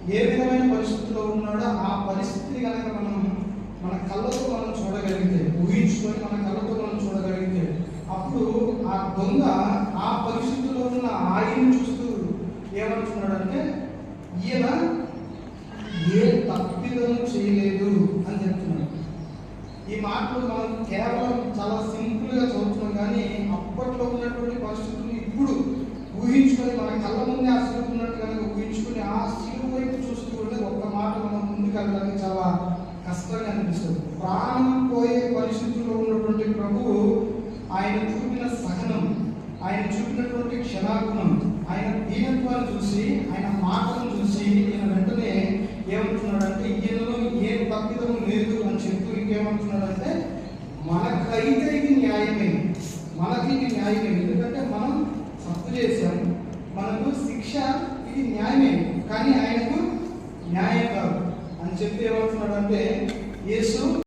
ఏ విధమైన పరిస్థితిలో ఉన్నాడో ఆ పరిస్థితిని కనుక మన కళ్ళతో మనం చూడగలిగితే, ఊహించుకొని మన కళ్ళతో మనం చూడగలిగితే, అప్పుడు ఆ దొంగ ఆ పరిస్థితిలో ఉన్న ఆయన్ని చూస్తూ ఏమంటున్నాడంటే, ఈయన ఏ తప్పిదము చేయలేదు అని చెప్తున్నాడు. ఈ మాటలు మనం కేవలం చాలా సింపుల్గా చదువుతున్నాం, కానీ అప్పట్లో ఉన్నటువంటి పరిస్థితులు ఇప్పుడు ఊహించుకొని మన కళ్ళ ముందే ఆ సిలువ ఉన్నట్టు కనుక ఊహించుకొని ఆ సిలువ వైపు చూస్తూ ఉంటే ఒక్క మాట మనం ముందుకు వెళ్ళడానికి చాలా కష్టంగా అనిపిస్తుంది. ప్రాణం పోయే పరిస్థితుల్లో ఉన్నటువంటి ప్రభువు ఆయన చూపిన సహనం, ఆయన చూపినటువంటి క్షమాగుణం, ఆయన దీనత్వాన్ని చూసి, ఆయన మాటలను చూసి ఈయన వెంటనే ఏమంటున్నాడంటే, ఈయనలో ఏ తప్పిదము లేదు అని చెప్తూ ఇంకేమంటున్నాడంటే, మనకైతే ఇది న్యాయమే, మనకి ఇది న్యాయమే, ఎందుకంటే మనం తప్పు చేశాం, మనకు శిక్ష ఇది న్యాయమే, కానీ ఆయనకు న్యాయం కాదు అని చెప్పి ఏమంటున్నాడంటే, యేసు